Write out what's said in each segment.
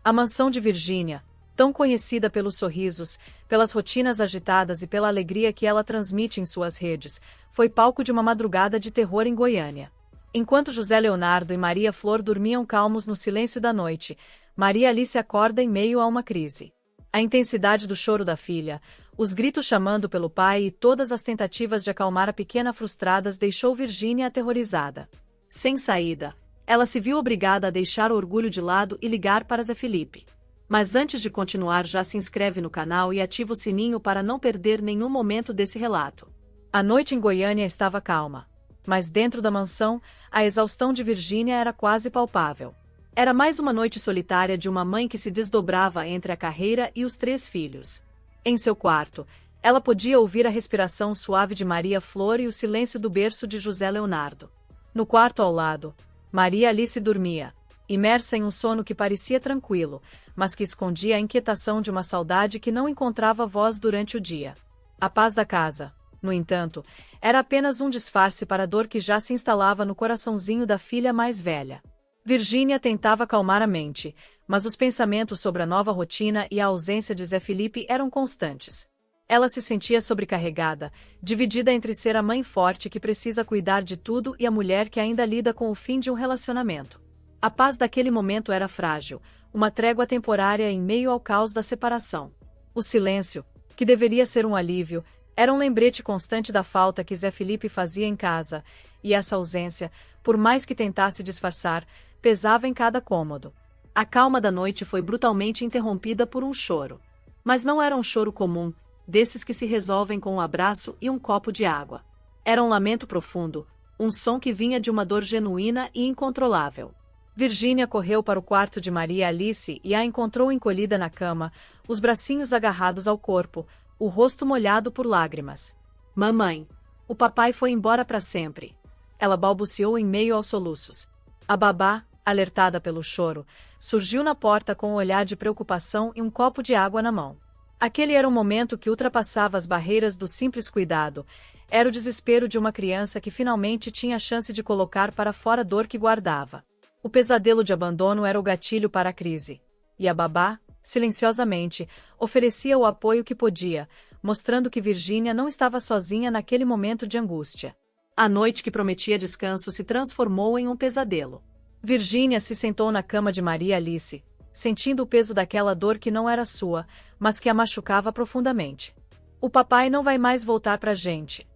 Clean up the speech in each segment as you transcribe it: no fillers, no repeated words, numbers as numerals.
A mansão de Virgínia, tão conhecida pelos sorrisos, pelas rotinas agitadas e pela alegria que ela transmite em suas redes, foi palco de uma madrugada de terror em Goiânia. Enquanto José Leonardo e Maria Flor dormiam calmos no silêncio da noite, Maria Alice acorda em meio a uma crise. A intensidade do choro da filha, os gritos chamando pelo pai e todas as tentativas de acalmar a pequena frustradas deixou Virgínia aterrorizada. Sem saída, ela se viu obrigada a deixar o orgulho de lado e ligar para Zé Felipe. Mas antes de continuar, já se inscreve no canal e ativa o sininho para não perder nenhum momento desse relato. A noite em Goiânia estava calma, mas dentro da mansão, a exaustão de Virgínia era quase palpável. Era mais uma noite solitária de uma mãe que se desdobrava entre a carreira e os 3 filhos. Em seu quarto, ela podia ouvir a respiração suave de Maria Flor e o silêncio do berço de José Leonardo. No quarto ao lado, Maria Alice dormia, imersa em um sono que parecia tranquilo, mas que escondia a inquietação de uma saudade que não encontrava voz durante o dia. A paz da casa, no entanto, era apenas um disfarce para a dor que já se instalava no coraçãozinho da filha mais velha. Virgínia tentava acalmar a mente, mas os pensamentos sobre a nova rotina e a ausência de Zé Felipe eram constantes. Ela se sentia sobrecarregada, dividida entre ser a mãe forte que precisa cuidar de tudo e a mulher que ainda lida com o fim de um relacionamento. A paz daquele momento era frágil, uma trégua temporária em meio ao caos da separação. O silêncio, que deveria ser um alívio, era um lembrete constante da falta que Zé Felipe fazia em casa, e essa ausência, por mais que tentasse disfarçar, pesava em cada cômodo. A calma da noite foi brutalmente interrompida por um choro. Mas não era um choro comum, desses que se resolvem com um abraço e um copo de água. Era um lamento profundo, um som que vinha de uma dor genuína e incontrolável. Virgínia correu para o quarto de Maria Alice e a encontrou encolhida na cama, os bracinhos agarrados ao corpo, o rosto molhado por lágrimas. "Mamãe, o papai foi embora para sempre." Ela balbuciou em meio aos soluços. A babá, alertada pelo choro, surgiu na porta com um olhar de preocupação e um copo de água na mão. Aquele era um momento que ultrapassava as barreiras do simples cuidado. Era o desespero de uma criança que finalmente tinha a chance de colocar para fora a dor que guardava. O pesadelo de abandono era o gatilho para a crise. E a babá, silenciosamente, oferecia o apoio que podia, mostrando que Virgínia não estava sozinha naquele momento de angústia. A noite que prometia descanso se transformou em um pesadelo. Virgínia se sentou na cama de Maria Alice, sentindo o peso daquela dor que não era sua, mas que a machucava profundamente. "O papai não vai mais voltar pra gente?"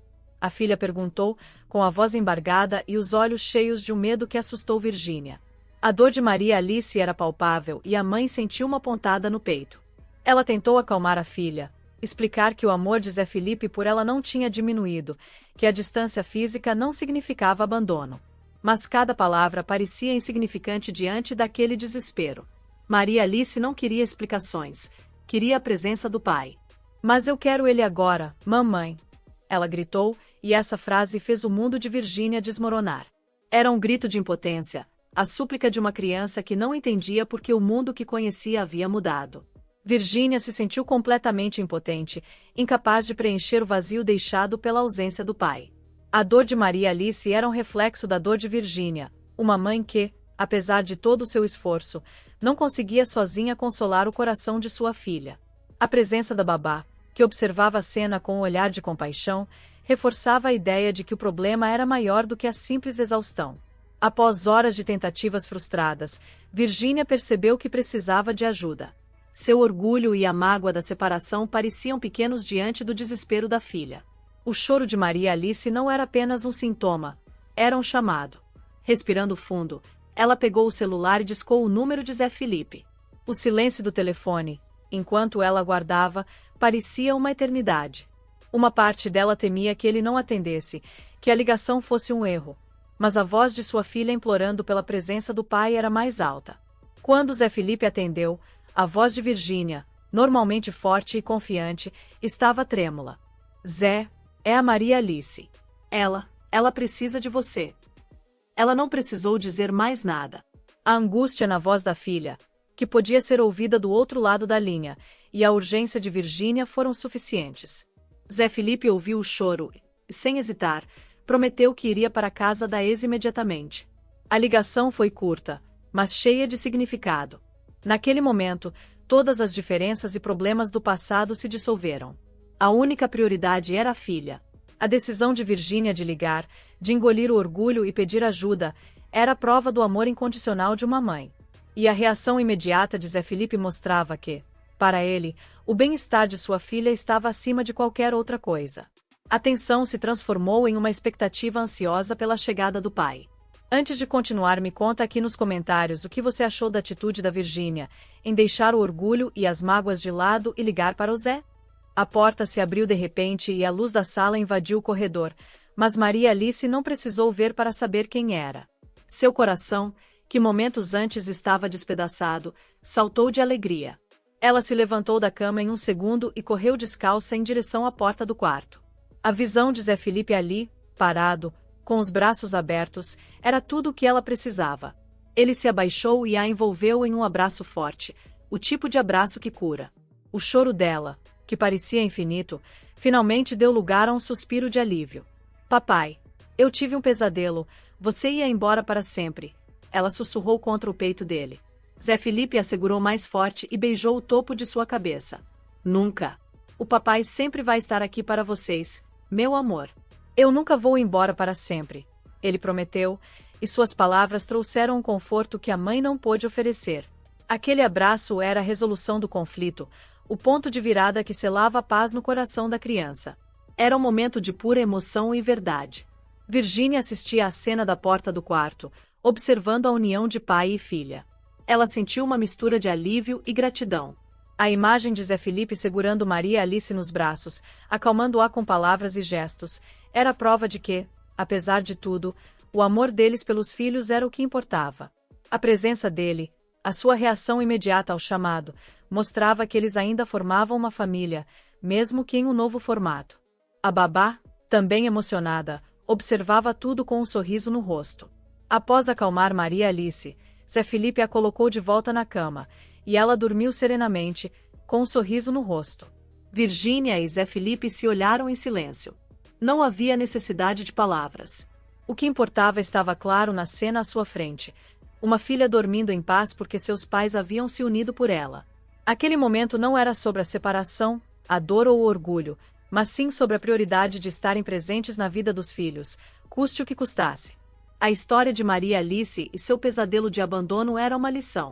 A filha perguntou, com a voz embargada e os olhos cheios de um medo que assustou Virgínia. A dor de Maria Alice era palpável e a mãe sentiu uma pontada no peito. Ela tentou acalmar a filha, explicar que o amor de Zé Felipe por ela não tinha diminuído, que a distância física não significava abandono. Mas cada palavra parecia insignificante diante daquele desespero. Maria Alice não queria explicações, queria a presença do pai. "Mas eu quero ele agora, mamãe!" Ela gritou, e essa frase fez o mundo de Virgínia desmoronar. Era um grito de impotência, a súplica de uma criança que não entendia porque o mundo que conhecia havia mudado. Virgínia se sentiu completamente impotente, incapaz de preencher o vazio deixado pela ausência do pai. A dor de Maria Alice era um reflexo da dor de Virgínia, uma mãe que, apesar de todo o seu esforço, não conseguia sozinha consolar o coração de sua filha. A presença da babá, que observava a cena com um olhar de compaixão, reforçava a ideia de que o problema era maior do que a simples exaustão. Após horas de tentativas frustradas, Virgínia percebeu que precisava de ajuda. Seu orgulho e a mágoa da separação pareciam pequenos diante do desespero da filha. O choro de Maria Alice não era apenas um sintoma, era um chamado. Respirando fundo, ela pegou o celular e discou o número de Zé Felipe. O silêncio do telefone, enquanto ela aguardava, parecia uma eternidade. Uma parte dela temia que ele não atendesse, que a ligação fosse um erro. Mas a voz de sua filha implorando pela presença do pai era mais alta. Quando Zé Felipe atendeu, a voz de Virgínia, normalmente forte e confiante, estava trêmula. "Zé, é a Maria Alice. Ela precisa de você." Ela não precisou dizer mais nada. A angústia na voz da filha, que podia ser ouvida do outro lado da linha, e a urgência de Virgínia foram suficientes. Zé Felipe ouviu o choro e, sem hesitar, prometeu que iria para a casa da ex imediatamente. A ligação foi curta, mas cheia de significado. Naquele momento, todas as diferenças e problemas do passado se dissolveram. A única prioridade era a filha. A decisão de Virgínia de ligar, de engolir o orgulho e pedir ajuda, era a prova do amor incondicional de uma mãe. E a reação imediata de Zé Felipe mostrava que, para ele, o bem-estar de sua filha estava acima de qualquer outra coisa. A tensão se transformou em uma expectativa ansiosa pela chegada do pai. Antes de continuar, me conta aqui nos comentários o que você achou da atitude da Virgínia em deixar o orgulho e as mágoas de lado e ligar para o Zé. A porta se abriu de repente e a luz da sala invadiu o corredor, mas Maria Alice não precisou ver para saber quem era. Seu coração, que momentos antes estava despedaçado, saltou de alegria. Ela se levantou da cama em um segundo e correu descalça em direção à porta do quarto. A visão de Zé Felipe ali, parado, com os braços abertos, era tudo o que ela precisava. Ele se abaixou e a envolveu em um abraço forte, o tipo de abraço que cura. O choro dela, que parecia infinito, finalmente deu lugar a um suspiro de alívio. Papai, eu tive um pesadelo, você ia embora para sempre. Ela sussurrou contra o peito dele. Zé Felipe a segurou mais forte e beijou o topo de sua cabeça. Nunca. O papai sempre vai estar aqui para vocês, meu amor. Eu nunca vou embora para sempre. Ele prometeu, e suas palavras trouxeram um conforto que a mãe não pôde oferecer. Aquele abraço era a resolução do conflito, o ponto de virada que selava a paz no coração da criança. Era um momento de pura emoção e verdade. Virgínia assistia à cena da porta do quarto, observando a união de pai e filha. Ela sentiu uma mistura de alívio e gratidão. A imagem de Zé Felipe segurando Maria Alice nos braços, acalmando-a com palavras e gestos, era a prova de que, apesar de tudo, o amor deles pelos filhos era o que importava. A presença dele, a sua reação imediata ao chamado, mostrava que eles ainda formavam uma família, mesmo que em um novo formato. A babá, também emocionada, observava tudo com um sorriso no rosto. Após acalmar Maria Alice, Zé Felipe a colocou de volta na cama, e ela dormiu serenamente, com um sorriso no rosto. Virgínia e Zé Felipe se olharam em silêncio. Não havia necessidade de palavras. O que importava estava claro na cena à sua frente. Uma filha dormindo em paz porque seus pais haviam se unido por ela. Aquele momento não era sobre a separação, a dor ou o orgulho, mas sim sobre a prioridade de estarem presentes na vida dos filhos, custe o que custasse. A história de Maria Alice e seu pesadelo de abandono era uma lição.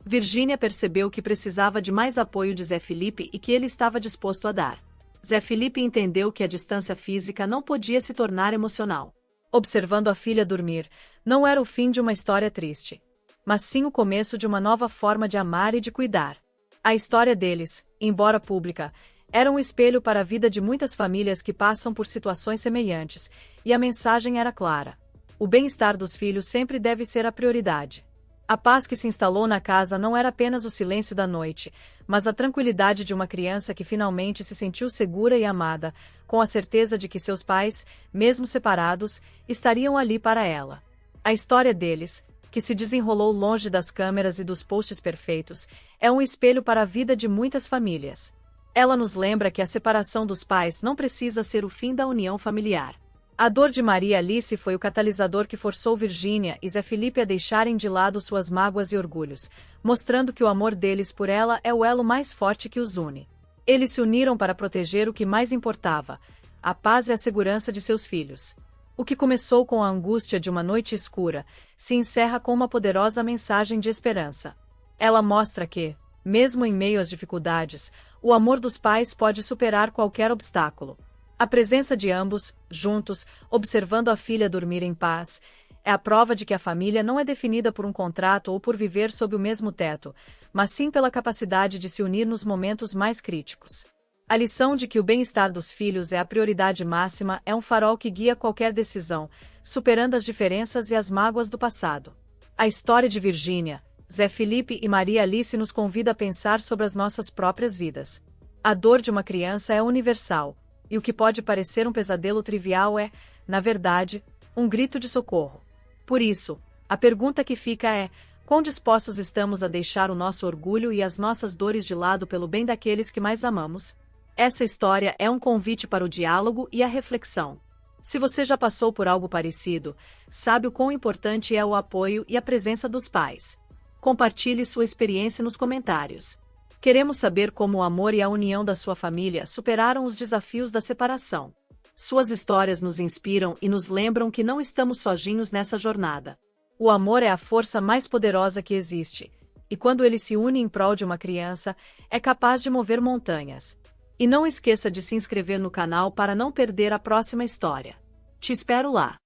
Virgínia percebeu que precisava de mais apoio de Zé Felipe e que ele estava disposto a dar. Zé Felipe entendeu que a distância física não podia se tornar emocional. Observando a filha dormir, não era o fim de uma história triste, mas sim o começo de uma nova forma de amar e de cuidar. A história deles, embora pública, era um espelho para a vida de muitas famílias que passam por situações semelhantes, e a mensagem era clara. O bem-estar dos filhos sempre deve ser a prioridade. A paz que se instalou na casa não era apenas o silêncio da noite, mas a tranquilidade de uma criança que finalmente se sentiu segura e amada, com a certeza de que seus pais, mesmo separados, estariam ali para ela. A história deles, que se desenrolou longe das câmeras e dos posts perfeitos, é um espelho para a vida de muitas famílias. Ela nos lembra que a separação dos pais não precisa ser o fim da união familiar. A dor de Maria Alice foi o catalisador que forçou Virgínia e Zé Felipe a deixarem de lado suas mágoas e orgulhos, mostrando que o amor deles por ela é o elo mais forte que os une. Eles se uniram para proteger o que mais importava, a paz e a segurança de seus filhos. O que começou com a angústia de uma noite escura, se encerra com uma poderosa mensagem de esperança. Ela mostra que, mesmo em meio às dificuldades, o amor dos pais pode superar qualquer obstáculo. A presença de ambos, juntos, observando a filha dormir em paz, é a prova de que a família não é definida por um contrato ou por viver sob o mesmo teto, mas sim pela capacidade de se unir nos momentos mais críticos. A lição de que o bem-estar dos filhos é a prioridade máxima é um farol que guia qualquer decisão, superando as diferenças e as mágoas do passado. A história de Virgínia, Zé Felipe e Maria Alice nos convida a pensar sobre as nossas próprias vidas. A dor de uma criança é universal, e o que pode parecer um pesadelo trivial é, na verdade, um grito de socorro. Por isso, a pergunta que fica é: quão dispostos estamos a deixar o nosso orgulho e as nossas dores de lado pelo bem daqueles que mais amamos? Essa história é um convite para o diálogo e a reflexão. Se você já passou por algo parecido, sabe o quão importante é o apoio e a presença dos pais. Compartilhe sua experiência nos comentários. Queremos saber como o amor e a união da sua família superaram os desafios da separação. Suas histórias nos inspiram e nos lembram que não estamos sozinhos nessa jornada. O amor é a força mais poderosa que existe, e quando ele se une em prol de uma criança, é capaz de mover montanhas. E não esqueça de se inscrever no canal para não perder a próxima história. Te espero lá!